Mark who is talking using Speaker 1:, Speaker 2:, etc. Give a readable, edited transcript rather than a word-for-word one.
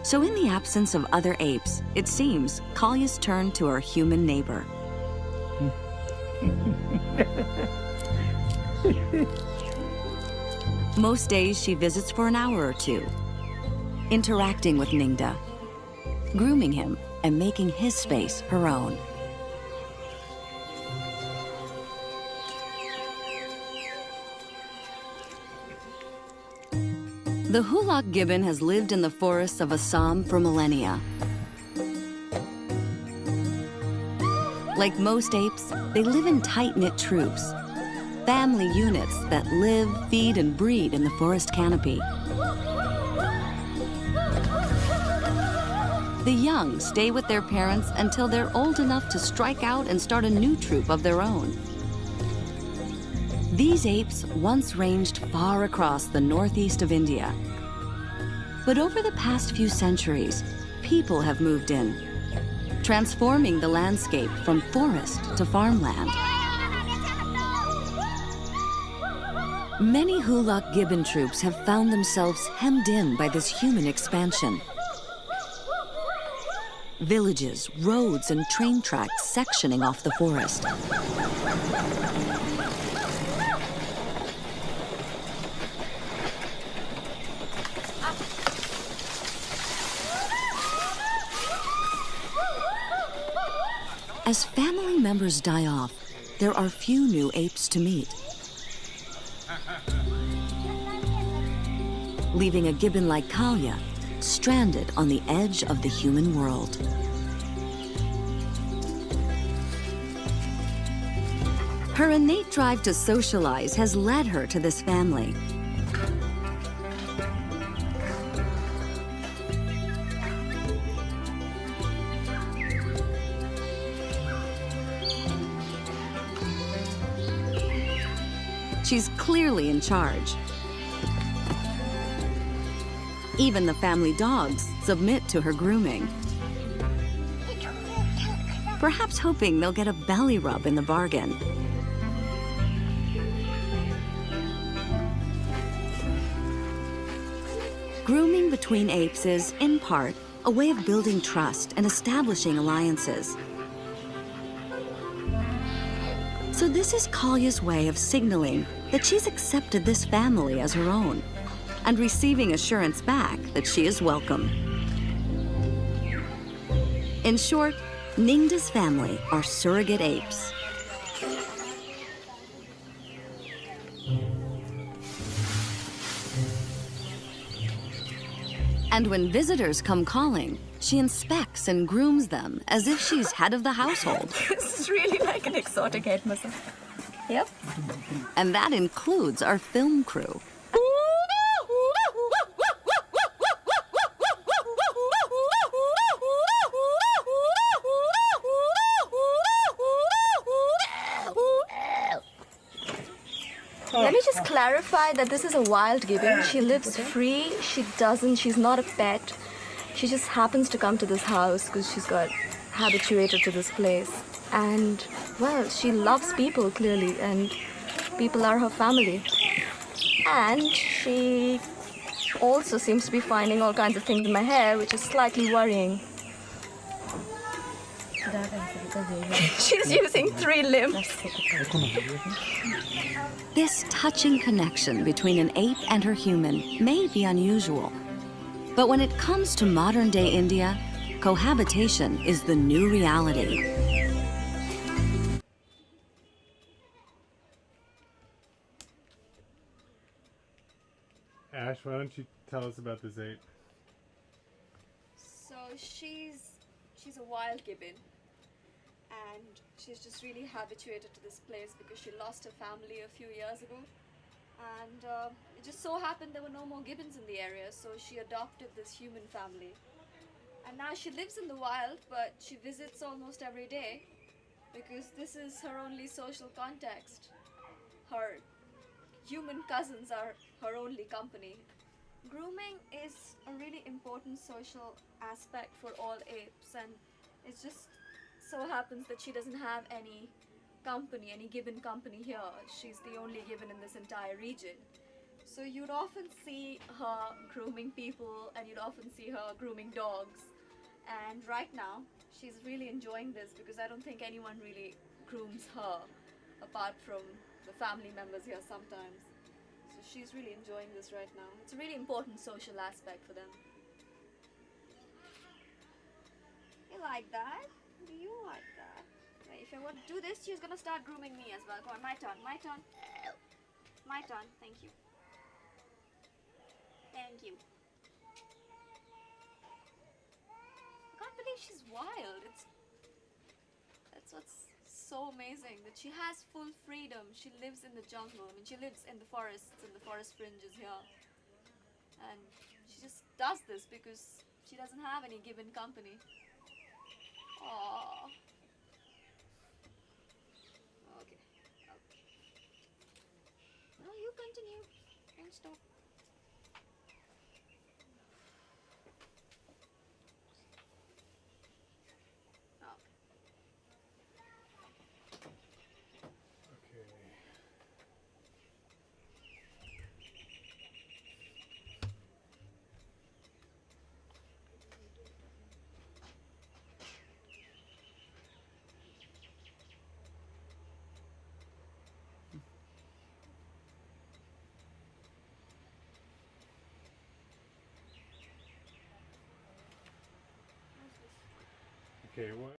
Speaker 1: So in the absence of other apes, it seems Kalya's turned to her human neighbor. Most days she visits for an hour or two, interacting with Ningda, grooming him and making his space her own. The Hulak gibbon has lived in the forests of Assam for millennia. Like most apes, they live in tight-knit troops, family units that live, feed, and breed in the forest canopy. The young stay with their parents until they're old enough to strike out and start a new troop of their own. These apes once ranged far across the northeast of India. But over the past few centuries, people have moved in, transforming the landscape from forest to farmland. Many Hulak gibbon troops have found themselves hemmed in by this human expansion. Villages, roads, and train tracks sectioning off the forest. As family members die off, there are few new apes to meet. Leaving a gibbon like Kalya stranded on the edge of the human world. Her innate drive to socialize has led her to this family. She's clearly in charge. Even the family dogs submit to her grooming, perhaps hoping they'll get a belly rub in the bargain. Grooming between apes is, in part, a way of building trust and establishing alliances. So this is Kalya's way of signaling that she's accepted this family as her own and receiving assurance back that she is welcome. In short, Ningda's family are surrogate apes. And when visitors come calling, she inspects and grooms them as if she's head of the household.
Speaker 2: This is really like an exotic head massage. Yep.
Speaker 1: And that includes our film crew.
Speaker 2: Let me just clarify that this is a wild gibbon. She lives free. She's not a pet. She just happens to come to this house because she's got habituated to this place. And, well, she loves people, clearly, and people are her family. And she also seems to be finding all kinds of things in my hair, which is slightly worrying. She's using 3 limbs.
Speaker 1: This touching connection between an ape and her human may be unusual. But when it comes to modern-day India, cohabitation is the new reality.
Speaker 3: Ash, why don't you tell us about this ape?
Speaker 4: So she's a wild gibbon, and she's just really habituated to this place because she lost her family a few years ago, and it just so happened there were no more gibbons in the area, so she adopted this human family, and now she lives in the wild, but she visits almost every day because this is her only social context. Her human cousins are her only company. Grooming is a really important social aspect for all apes, and it just so happens that she doesn't have any company, any gibbon company here. She's the only gibbon in this entire region. So you'd often see her grooming people and you'd often see her grooming dogs. And right now, she's really enjoying this because I don't think anyone really grooms her apart from the family members here sometimes. So she's really enjoying this right now. It's a really important social aspect for them. You like that? Do you like that? Right, if I want to do this, she's gonna start grooming me as well. Come on, my turn, my turn. My turn, thank you. Thank you. I can't believe she's wild. That's what's so amazing, that she has full freedom. She lives in the jungle. I mean, she lives in the forests and the forest fringes here. And she just does this because she doesn't have any given company. Aww. Okay. Okay. No, you continue. Don't stop. Okay.
Speaker 3: Okay. Okay, what?